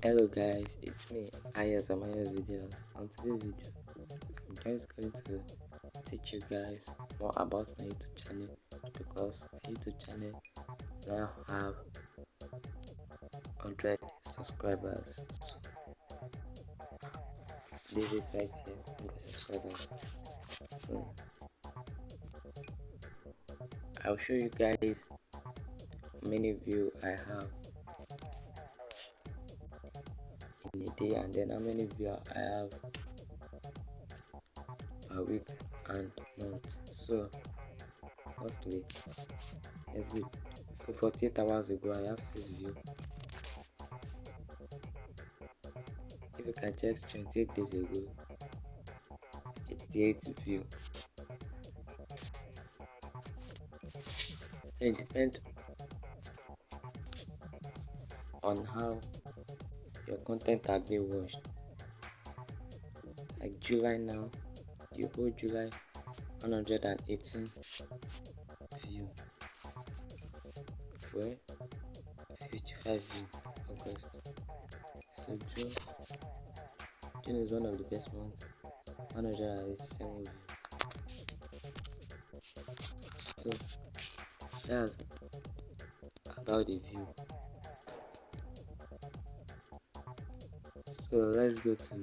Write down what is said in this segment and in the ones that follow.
Hello guys, it's me, Ayos from Ayos videos. On today's video, I'm just going to teach you guys more about my YouTube channel because my YouTube channel now have 100 subscribers. So this is right here, 100 subscribers. So I'll show you guys how many views I have in a day and then how many views I have per week and month. So firstly, let's read. So 48 hours ago I have 6 views. If you can check 28 days ago, 88 view. It depends on how your content are being watched. Like July now, the whole July 118 view. Where 55 view August. So June is one of the best months. 187 view. So that's about the view. So let's go to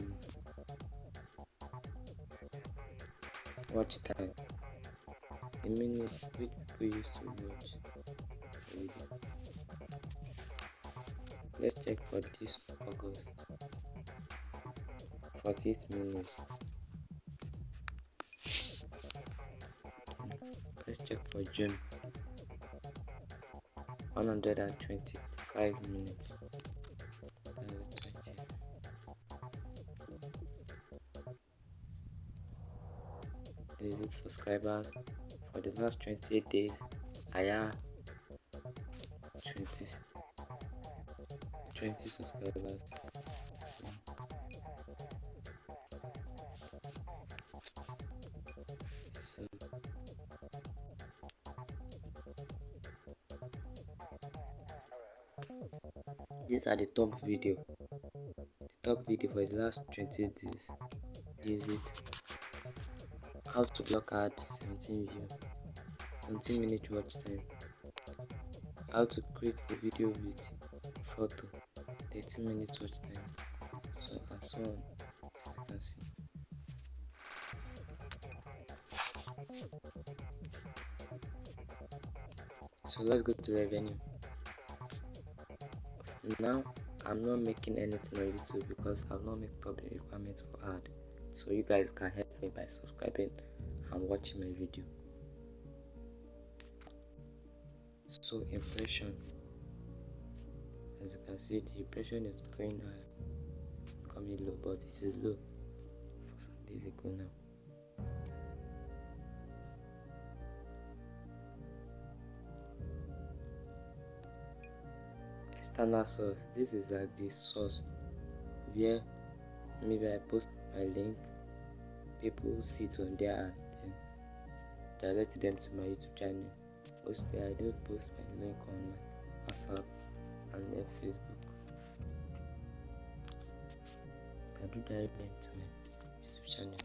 watch time. The minutes which people used to watch the video. Let's check for this August. 48 minutes. Let's check for June. 125 minutes. The subscribers for the last 28 days. I have 20 subscribers. So these are the top video. The top video for the last 20 days. This is it. How to block ad 17 view. 20 minute watch time. How to create a video with photo. 30 minutes watch time. So and so on. As you can see. So let's go to revenue. Now I'm not making anything on YouTube because I've not made up the requirements for ad. So you guys can help me by subscribing and watching my video. So impression, as you can see, the impression is going high, becoming low, but it is low for some days ago now. External source, this is like the source where maybe I post my link, people see it on their ad, then direct them to my YouTube channel. Mostly I do post my link on my WhatsApp and then Facebook. I do direct them to my YouTube channel.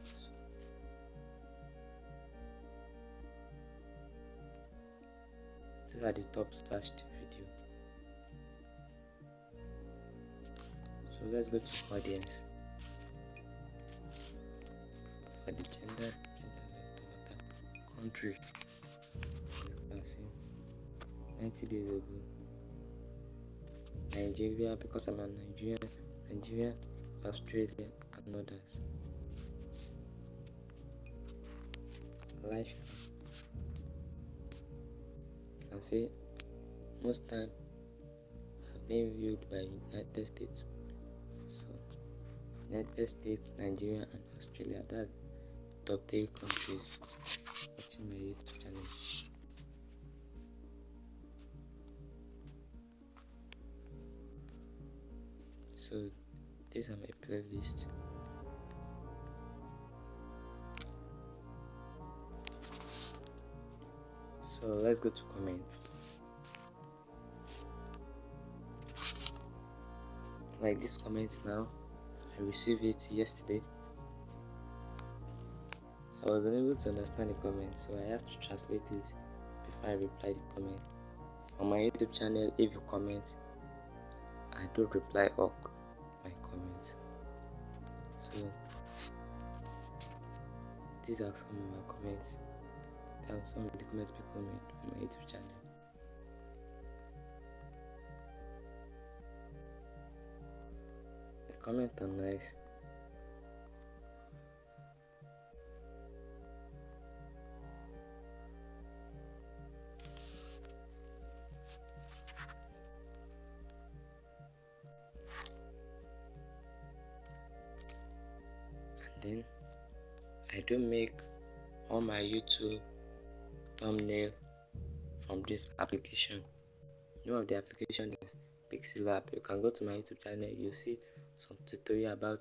These are the top searched video. So let's go to audience. For the gender country, as you can see, 90 days ago, Nigeria, because I'm a Nigeria, Australia and others. Lifetime, you can see most time have been viewed by United States. So United States, Nigeria and Australia, that's top 3 countries watching my YouTube channel. So these are my playlist. So let's go to comments. Like this comment now, I received it yesterday. I was unable to understand the comment, so I have to translate it before I reply the comment. On my YouTube channel, if you comment, I do reply all my comments. So these are some of my comments. There are some of the comments people made on my YouTube channel. The comments are nice. And then I do make all my YouTube thumbnail from this application. Name of the application is Pixel app. You can go to my YouTube channel, you see some tutorial about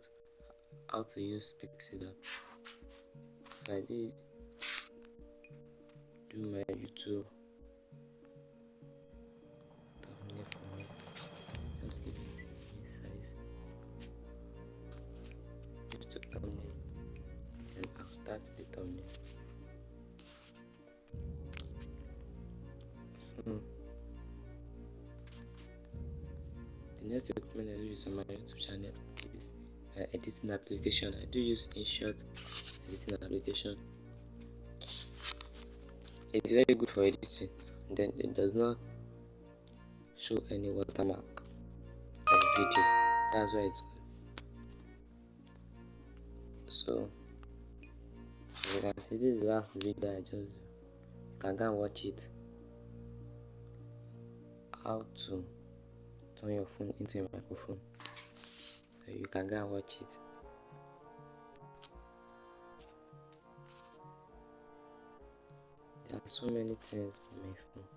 how to use Pixel app. So I did do my YouTube thumbnail for me. Just give it a size. YouTube thumbnail. Then I'll start the thumbnail. So the next equipment I do use on my YouTube channel is editing application. I do use InShot editing application. It's very good for editing, and then it does not show any watermark on the video. That's why it's good. So you can see this is the last video I just do. You can go and watch it. How to turn your phone into a microphone. So you can go and watch it. There are so many things for my phone.